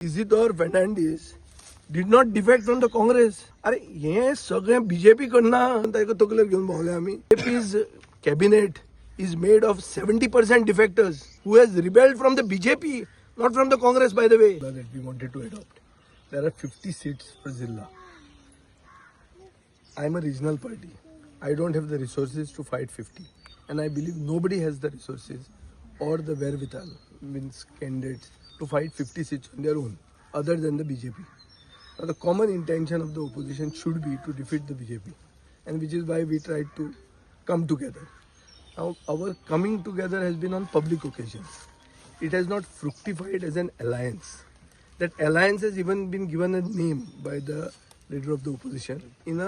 Isidore Fernandes did not defect from the Congress. अरे ये सगळे बीजेपी कडनं ताका तकलेर घेऊन भोवले आमी. BJP's cabinet is made of 70% defectors who has rebelled from the BJP, not from the Congress, by the way. That we wanted to adopt. There are 50 seats for Zilla. I am a regional party. I don't have the resources to fight 50, and I believe nobody has the resources or the wherewithal, means candidates, to fight 50 seats on their own, other than the BJP. Now, the common intention of the opposition should be to defeat the BJP, and which is why we tried to come together. Now, our coming together has been on public occasions. It has not fructified as an alliance. That alliance has even been given a name by the leader of the opposition in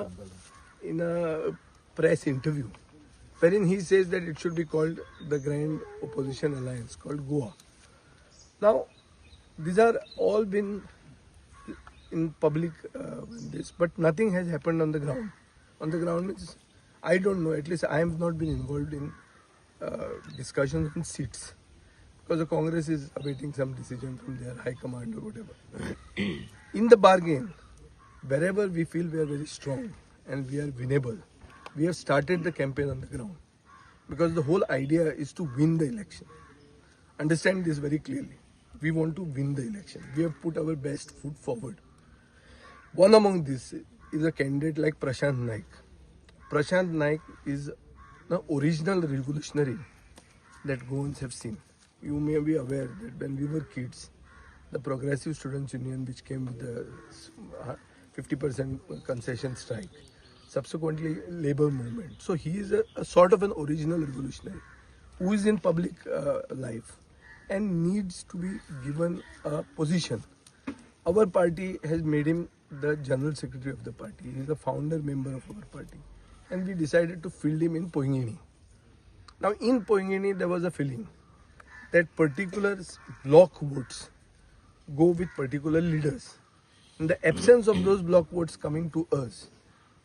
a press interview, wherein he says that it should be called the Grand Opposition Alliance, called Goa. Now, these are all been in public, but nothing has happened on the ground. On the ground means, I don't know, at least I have not been involved in discussions on seats, because the Congress is awaiting some decision from their high command or whatever. In the bargain, wherever we feel we are very strong and we are winnable, we have started the campaign on the ground, because the whole idea is to win the election. Understand this very clearly. We want to win the election. We have put our best foot forward. One among this is a candidate like Prashant Naik. Prashant Naik is the original revolutionary that Goans have seen. You may be aware that when we were kids, the Progressive Students' Union, which came with the 50% concession strike, subsequently labor movement. So he is a sort of an original revolutionary who is in public life and needs to be given a position. Our party has made him the general secretary of the party. He is the founder member of our party. And we decided to field him in Poingini. Now in Poingini there was a feeling that particular block votes go with particular leaders. In the absence of those block votes coming to us,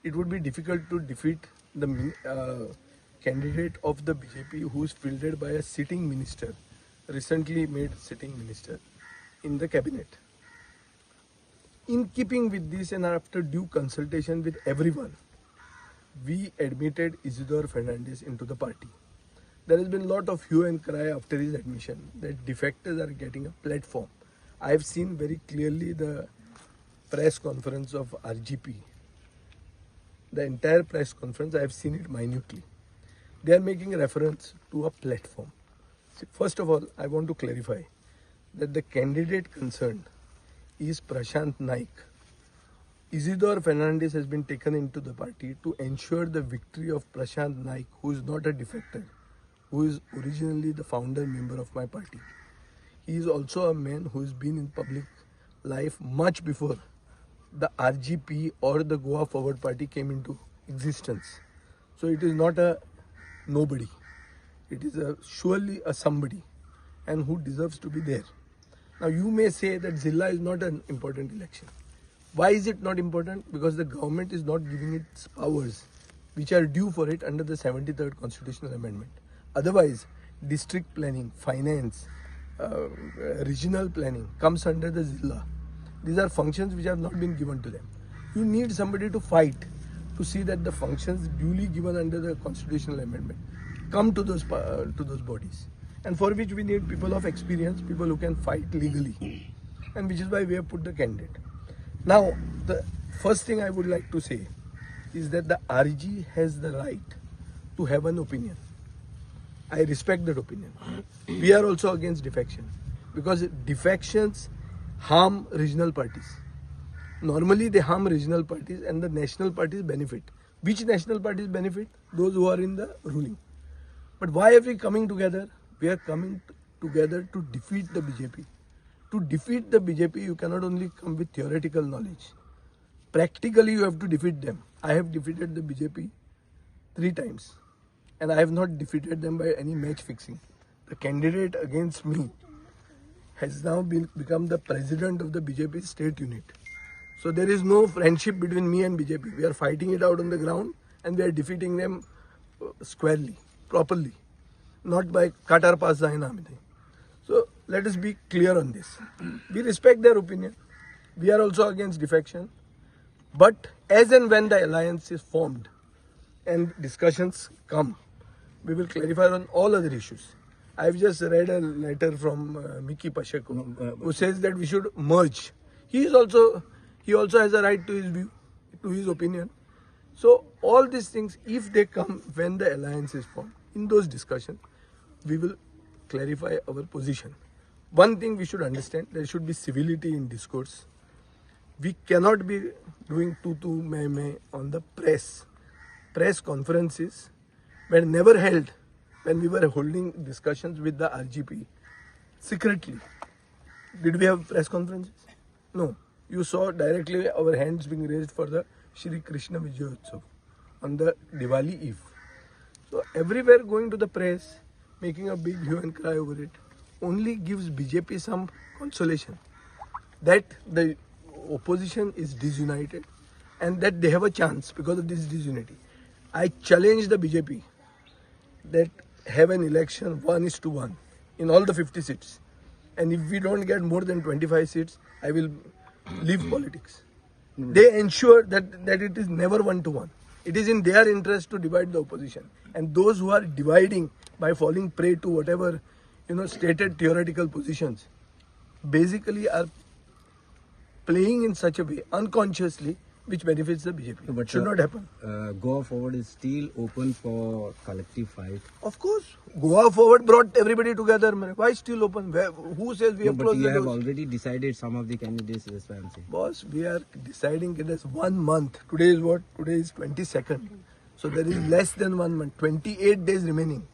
it would be difficult to defeat the candidate of the BJP who is fielded by a sitting minister, recently made sitting minister in the cabinet. In keeping with this and after due consultation with everyone, we admitted Isidore Fernandes into the party. There has been a lot of hue and cry after his admission that defectors are getting a platform. I have seen very clearly the press conference of RGP. The entire press conference, I have seen it minutely. They are making reference to a platform. See, first of all, I want to clarify that the candidate concerned is Prashant Naik. Isidore Fernandes has been taken into the party to ensure the victory of Prashant Naik, who is not a defector, who is originally the founder member of my party. He is also a man who has been in public life much before the RGP or the Goa Forward Party came into existence. So it is not a nobody. It is surely a somebody, and who deserves to be there. Now you may say that Zilla is not an important election. Why is it not important? Because the government is not giving its powers which are due for it under the 73rd Constitutional Amendment. Otherwise, district planning, finance, regional planning comes under the Zilla. These are functions which have not been given to them. You need somebody to fight to see that the functions duly given under the Constitutional Amendment come to those bodies. And for which we need people of experience, people who can fight legally. And which is why we have put the candidate. Now, the first thing I would like to say is that the RG has the right to have an opinion. I respect that opinion. We are also against defection, because defections harm regional parties. Normally they harm regional parties and the national parties benefit. Which national parties benefit? Those who are in the ruling. But why are we coming together? We are coming together to defeat the BJP. To defeat the BJP, you cannot only come with theoretical knowledge. Practically, you have to defeat them. I have defeated the BJP 3 times. And I have not defeated them by any match fixing. The candidate against me has now become the president of the BJP state unit. So there is no friendship between me and BJP. We are fighting it out on the ground and we are defeating them squarely, properly. Not by Qatar pass. So let us be clear on this. We respect their opinion. We are also against defection. But as and when the alliance is formed and discussions come, we will clarify on all other issues. I've just read a letter from Miki Pacheco, who says that we should merge. He also has a right to his view, to his opinion. So all these things, if they come when the alliance is formed, in those discussions, we will clarify our position. One thing we should understand, there should be civility in discourse. We cannot be doing tu meh on the press. Press conferences were never held when we were holding discussions with the RGP secretly. Did we have press conferences? No. You saw directly our hands being raised for the Shri Krishna Vijayotsav on the Diwali Eve. So everywhere going to the press, making a big hue and cry over it, only gives BJP some consolation that the opposition is disunited and that they have a chance because of this disunity. I challenge the BJP that have an election 1:1 in all the 50 seats. And if we don't get more than 25 seats, I will leave politics. They ensure that it is never 1:1. It is in their interest to divide the opposition. And those who are dividing by falling prey to whatever, stated theoretical positions, basically are playing in such a way, unconsciously, which benefits the BJP. But should not happen. Goa Forward is still open for collective fight. Of course. Goa Forward brought everybody together. Why still open? Who says we have closed the doors? But you have already decided some of the candidates, that's why I'm saying. Boss, we are deciding it as 1 month. Today is what? Today is 22nd. So there is less than 1 month. 28 days remaining.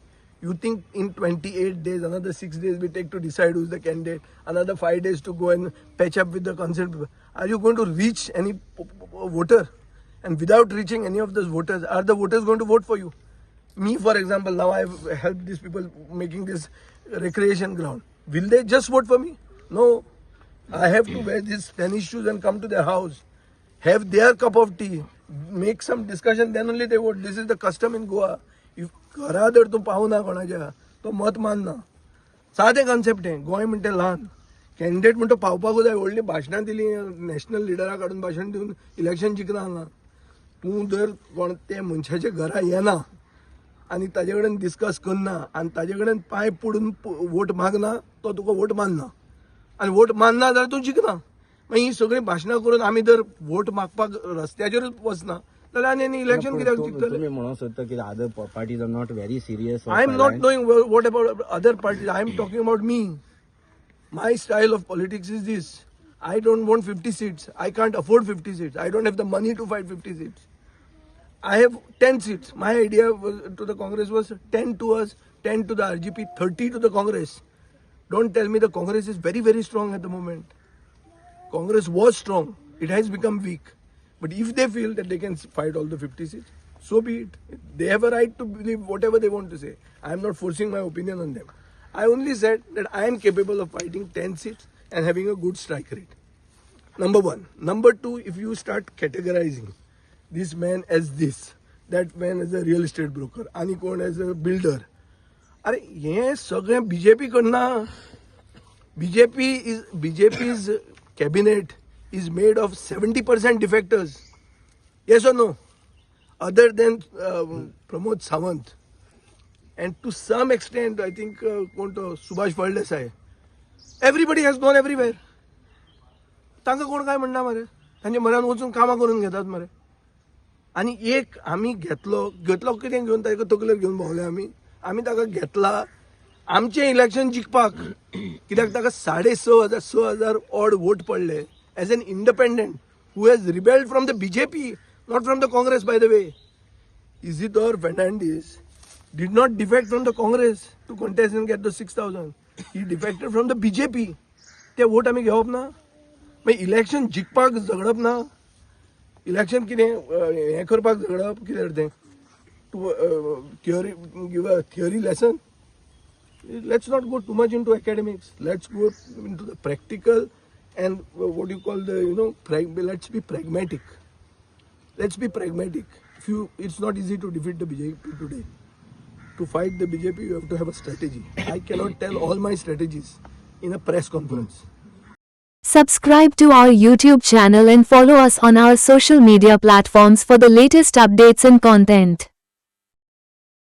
You think in 28 days, another 6 days we take to decide who's the candidate, another 5 days to go and patch up with the consent people. Are you going to reach any voter? And without reaching any of those voters, are the voters going to vote for you? Me, for example, now I've helped these people making this recreation ground. Will they just vote for me? No. I have to wear these tennis shoes and come to their house, have their cup of tea, make some discussion, then only they vote. This is the custom in Goa. If घरा जर तूं पावना कोणाच्या तो मत मानना. सादें concept आहे. गोंय म्हणटा ल्हान. कॅन्डिडेट म्हणटा पावपाकूच जाय. व्हडली भाशणां दिली नॅशनल लिडरा काडून भाशण दिवन इलेक्शन जिखना हांगा. तूं जर कोण ते मनशाच्या घरा येना आनी ताजे कडेन डिस्कस करना आनी ताजे कडेन पांय पडून वोट मागना, तो तुका वोट मानना. आनी वोट मानना जाल्यार तूं जिखना. मागीर ही सगळी भाशणां करून आमी जर वोट मागपाक रस्त्याचेरूच वचना, election other parties are not very serious. I am not knowing what about other parties. I am talking about me. My style of politics is this. I don't want 50 seats. I can't afford 50 seats. I don't have the money to fight 50 seats. I have 10 seats. My idea to the Congress was 10 to us, 10 to the RGP, 30 to the Congress. Don't tell me the Congress is very, very strong at the moment. Congress was strong. It has become weak. But if they feel that they can fight all the 50 seats, so be it. They have a right to believe whatever they want to say. I am not forcing my opinion on them. I only said that I am capable of fighting 10 seats and having a good strike rate. Number one. Number two, if you start categorizing this man as this, that man as a real estate broker, आणि कोण as a builder. अरे ये सगळं BJP कडनं. BJP's cabinet is made of 70% defectors. Yes or no? Other than Pramod Sawant. And to some extent, I think Subhash Faldesai. Everybody has gone everywhere. तांकां कोण काय म्हणना मरे. तांचे मनान वचून कामां करून घेतात मरे. आनी एक आमी घेतलो कितें घेवन ताका तकलेर घेवन भोंवले आमी. आमी ताका घेतला आमचें इलेक्शन जिखपाक. कित्याक ताका 6,500 ऑड वोट पडले. As an independent who has rebelled from the BJP, not from the Congress, by the way. Isidore Fernandez did not defect from the Congress to contest and get the 6,000. He defected from the BJP. ते vote आमी घेवप ना. मागीर election जिखपाक झगडप ना. Election कितें हें करपाक झगडप कितें तें to give a theory lesson. Let's not go too much into academics. Let's go into the practical. And what you call let's be pragmatic. Let's be pragmatic. It's not easy to defeat the BJP today. To fight the BJP, you have to have a strategy. I cannot tell all my strategies. in a press conference. Subscribe to our YouTube channel and follow us on our social media platforms for the latest updates and content.